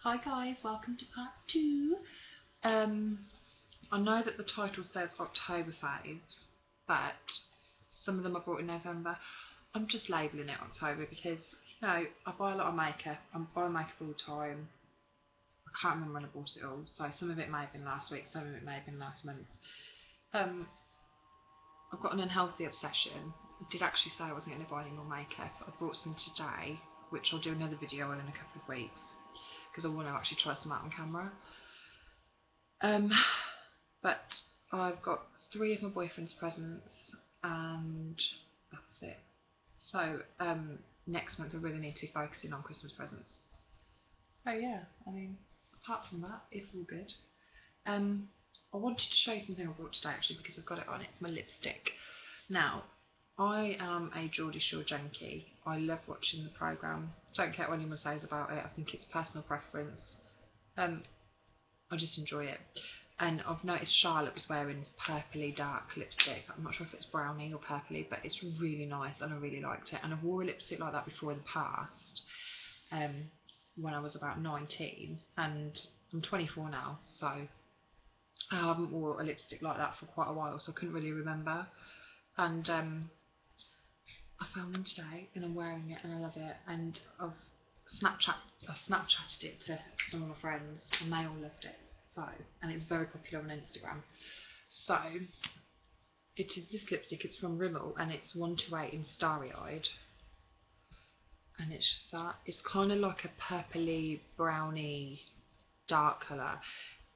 Hi guys, welcome to part 2. I know that the title says October faves, but some of them I bought in November. I'm just labelling it October because, I buy a lot of makeup. I buy makeup all the time. I can't remember when I bought it all, so some of it may have been last week, some of it may have been last month. I've got an unhealthy obsession. I did actually say I wasn't going to buy any more makeup. I bought some today, which I'll do another video on in a couple of weeks, because I want to actually try some out on camera. But I've got 3 of my boyfriend's presents and that's it. So next month I really need to be focusing on Christmas presents. Oh yeah, I mean, apart from that, it's all good. I wanted to show you something I bought today actually because I've got it on. It's my lipstick. Now, I am a Geordie Shore junkie. I love watching the programme. Don't care what anyone says about it. I think it's personal preference. I just enjoy it. And I've noticed Charlotte was wearing this purpley dark lipstick. I'm not sure if it's brownie or purpley, but it's really nice and I really liked it. And I wore a lipstick like that before in the past, when I was about 19, and I'm 24 now, so I haven't wore a lipstick like that for quite a while, so I couldn't really remember. And I found one today and I'm wearing it and I love it, and I've Snapchatted it to some of my friends and they all loved it. So, and it's very popular on Instagram. So, it is this lipstick. It's from Rimmel and it's 128 in Starry Eyed. And it's just that. It's kind of like a purpley, browny, dark colour.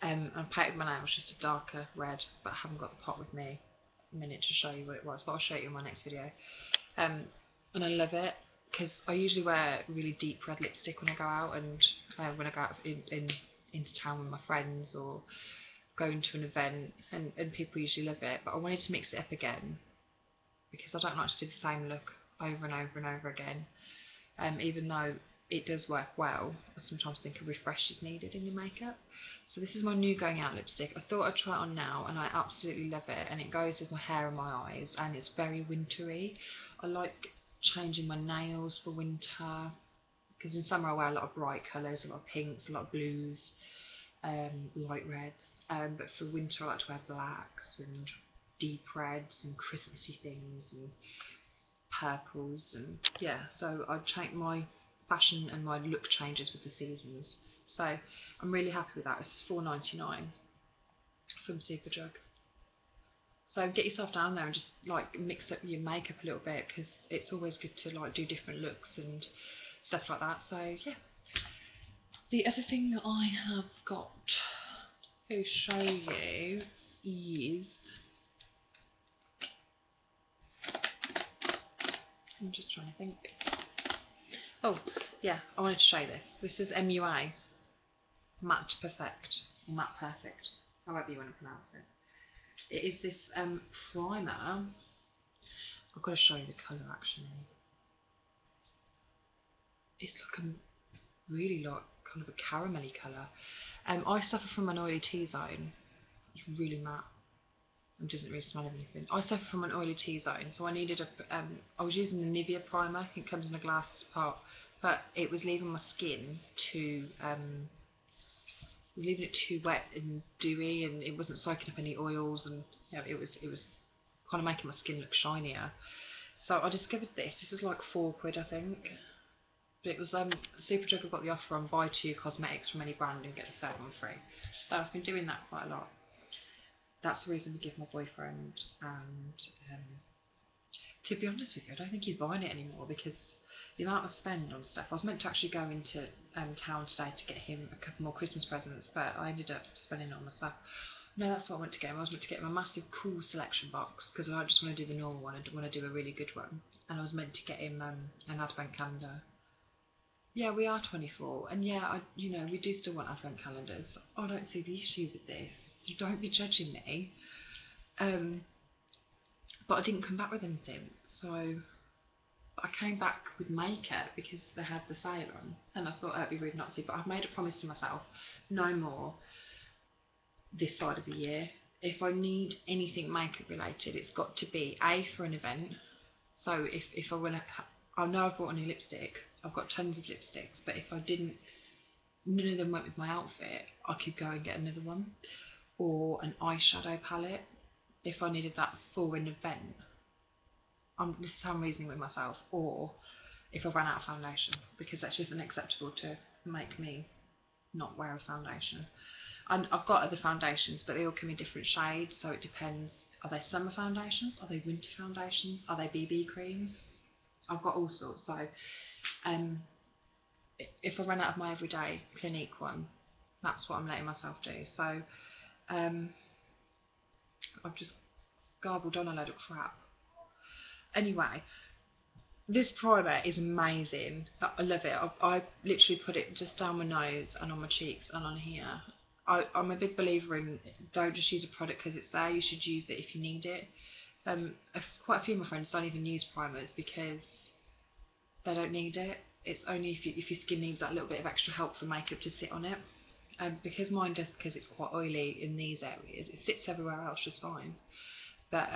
I painted my nails just a darker red, but I haven't got the pot with me a minute to show you what it was, but I'll show you in my next video. And I love it because I usually wear really deep red lipstick when I go out, and when I go out into town with my friends or going to an event, and people usually love it. But I wanted to mix it up again because I don't like to do the same look over and over and over again. Even though it does work well, I sometimes think a refresh is needed in your makeup. So this is my new going out lipstick. I thought I'd try it on now and I absolutely love it, and it goes with my hair and my eyes, and it's very wintry. I like changing my nails for winter because in summer I wear a lot of bright colours, a lot of pinks, a lot of blues, light reds, but for winter I like to wear blacks and deep reds and Christmassy things and purples, and yeah, so I change my fashion and my look changes with the seasons. So I'm really happy with that. It's £4.99 from Superdrug. So get yourself down there and just like mix up your makeup a little bit, because it's always good to like do different looks and stuff like that. So yeah. The other thing that I have got to show you is, I'm just trying to think. Oh yeah, I wanted to show you this. This is MUA Matte Perfect, or Matte Perfect, however you want to pronounce it. It is this primer. I've got to show you the colour actually. It's like a really like kind of a caramelly colour. I suffer from an oily T-zone. It's really matte and doesn't really smell of anything. I suffer from an oily T-zone, so I needed I was using the Nivea primer. It comes in a glass pot, but it was leaving my skin too leaving it too wet and dewy, and it wasn't soaking up any oils, and it was kind of making my skin look shinier. So I discovered this. This was like £4, I think. But it was Superdrug have got the offer on buy 2 cosmetics from any brand and get the 3rd one free. So I've been doing that quite a lot. That's the reason we give my boyfriend, and to be honest with you, I don't think he's buying it anymore because the amount I spend on stuff. I was meant to actually go into town today to get him a couple more Christmas presents, but I ended up spending it on myself. No, that's what I went to get him. I was meant to get him a massive cool selection box because I just want to do the normal one. I want to do a really good one. And I was meant to get him an advent calendar. Yeah, we are 24, and yeah, we do still want advent calendars. I don't see the issue with this, so don't be judging me. But I didn't come back with anything, so I came back with makeup because they had the sale on, and I thought it'd be rude not to, but I've made a promise to myself, no more this side of the year. If I need anything makeup related, it's got to be A, for an event. So if I want to, I know I've bought a new lipstick, I've got tons of lipsticks, but if I didn't none of them went with my outfit, I could go and get another one. Or an eyeshadow palette if I needed that for an event. This is how I'm reasoning with myself. Or if I ran out of foundation, because that's just unacceptable to make me not wear a foundation. And I've got other foundations, but they all come in different shades, so it depends. Are they summer foundations? Are they winter foundations? Are they BB creams? I've got all sorts. So if I run out of my everyday Clinique one, that's what I'm letting myself do. So I've just garbled on a load of crap. Anyway, this primer is amazing. I love it. I literally put it just down my nose and on my cheeks and on here. I'm a big believer in don't just use a product because it's there. You should use it if you need it. Quite a few of my friends don't even use primers because they don't need it. It's only if your skin needs that little bit of extra help for makeup to sit on it. Because mine does, because it's quite oily in these areas, it sits everywhere else just fine. But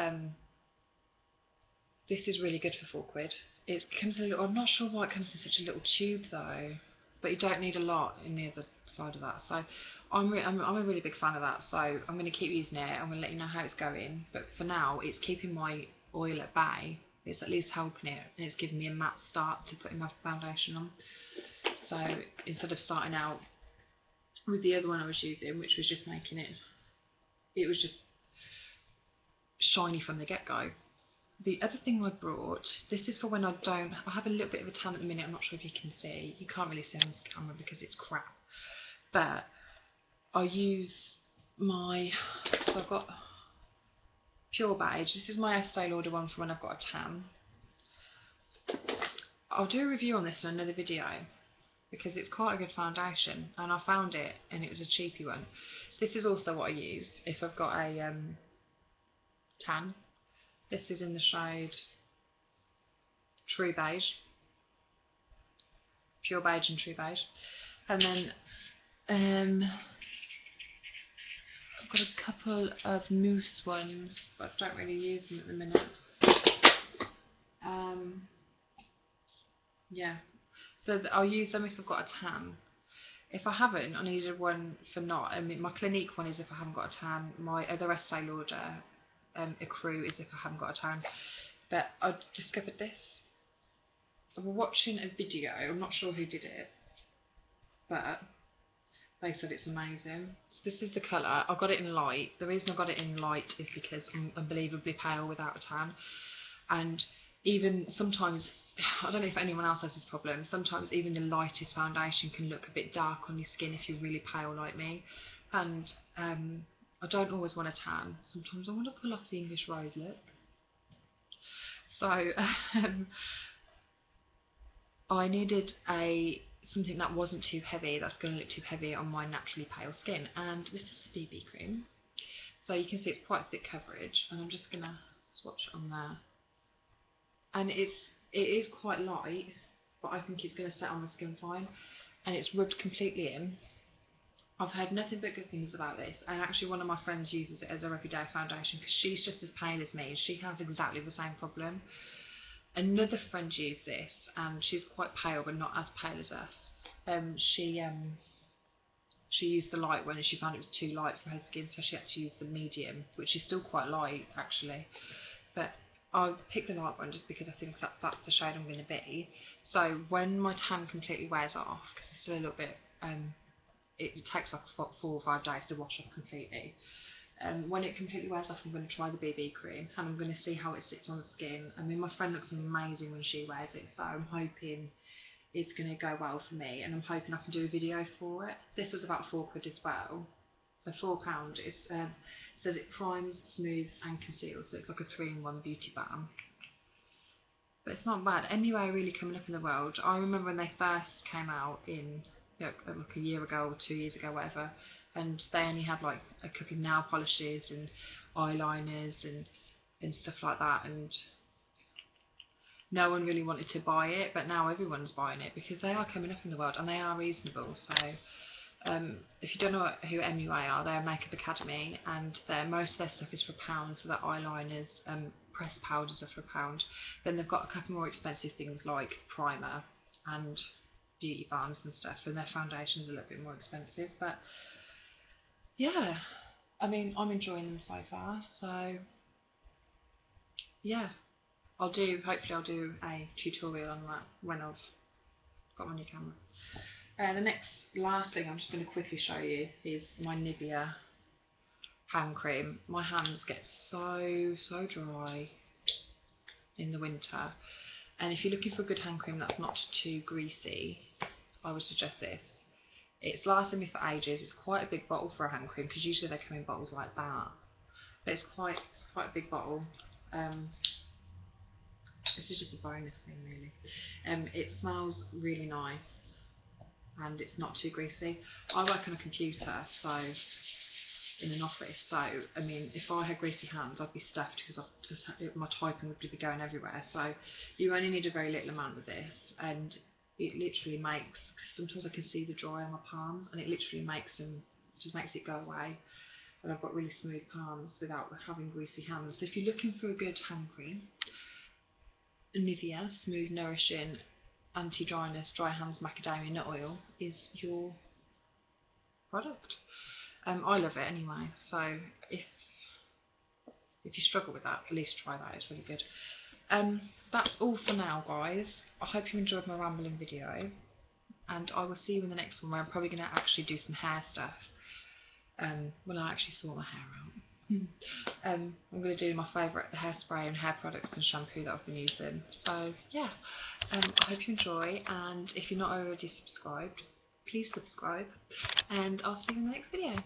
this is really good for £4. It comes in a little, I'm not sure why it comes in such a little tube though, but you don't need a lot in the other side of that. So I'm a really big fan of that. So I'm going to keep using it. I'm going to let you know how it's going. But for now, it's keeping my oil at bay. It's at least helping it, and it's giving me a matte start to putting my foundation on. So instead of starting out with the other one I was using, which was just making it was just shiny from the get-go. The other thing I brought, this is for when I have a little bit of a tan at the minute. I'm not sure if you can see. You can't really see on this camera because it's crap. But I use so I've got Pure Beige. This is my Estee Lauder one for when I've got a tan. I'll do a review on this in another video because it's quite a good foundation, and I found it and it was a cheapy one. This is also what I use if I've got a tan. This is in the shade True Beige, Pure Beige and True Beige. And then I've got a couple of mousse ones, but I don't really use them at the minute. Yeah, so I'll use them if I've got a tan. If I haven't, I needed one for not. I mean, my Clinique one is if I haven't got a tan. My other Estee Lauder Ecru is if I haven't got a tan. But I discovered this. I was watching a video, I'm not sure who did it, but they said it's amazing. So this is the colour. I got it in light. The reason I got it in light is because I'm unbelievably pale without a tan. And even sometimes, I don't know if anyone else has this problem, sometimes even the lightest foundation can look a bit dark on your skin if you're really pale like me. And I don't always want a tan. Sometimes I want to pull off the English rose look. So I needed something that wasn't too heavy, that's going to look too heavy on my naturally pale skin. And this is the BB cream. So you can see it's quite thick coverage, and I'm just going to swatch it on there. And it is quite light, but I think it's going to set on my skin fine. And it's rubbed completely in. I've heard nothing but good things about this, and actually one of my friends uses it as her everyday foundation because she's just as pale as me. She has exactly the same problem. Another friend used this, and she's quite pale but not as pale as us. She used the light one and she found it was too light for her skin, so she had to use the medium, which is still quite light actually. But I picked the light one just because I think that's the shade I'm going to be. So when my tan completely wears off, because it's still a little bit, it takes like 4 or 5 days to wash off completely. When it completely wears off, I'm going to try the BB cream and I'm going to see how it sits on the skin. I mean, my friend looks amazing when she wears it, so I'm hoping it's going to go well for me, and I'm hoping I can do a video for it. This was about £4 as well, so £4. It says it primes, smooths and conceals, so it's like a 3-in-1 beauty balm. But it's not bad. Anyway, really coming up in the world. I remember when they first came out in like a year ago or 2 years ago, whatever, and they only had like a couple of nail polishes and eyeliners and stuff like that, and no one really wanted to buy it, but now everyone's buying it because they are coming up in the world and they are reasonable. So if you don't know who MUA are, they're a makeup academy, and most of their stuff is for £1, so their eyeliners, pressed powders are for £1. Then they've got a couple more expensive things like primer and beauty balms and stuff, and their foundation's a little bit more expensive, but yeah, I mean, I'm enjoying them so far, so yeah, hopefully I'll do a tutorial on that when I've got my new camera. The last thing I'm just going to quickly show you is my Nivea hand cream. My hands get so dry in the winter, and if you're looking for a good hand cream that's not too greasy, I would suggest this. It's lasted me for ages. It's quite a big bottle for a hand cream, because usually they come in bottles like that, but it's quite a big bottle. This is just a bonus thing really. It smells really nice and it's not too greasy. I work on a computer, so in an office, so I mean, if I had greasy hands I'd be stuffed, because my typing would be going everywhere. So you only need a very little amount of this, and it literally makes, sometimes I can see the dry on my palms, and it literally makes it go away, and I've got really smooth palms without having greasy hands. So if you're looking for a good hand cream, Nivea Smooth Nourishing Anti-Dryness Dry Hands Macadamia Nut Oil is your product. I love it anyway, so if you struggle with that, at least try that, it's really good. That's all for now, guys. I hope you enjoyed my rambling video, and I will see you in the next one, where I'm probably going to actually do some hair stuff when I actually sort my hair out. I'm going to do my favourite, the hairspray and hair products and shampoo that I've been using. So yeah, I hope you enjoy, and if you're not already subscribed, please subscribe, and I'll see you in the next video.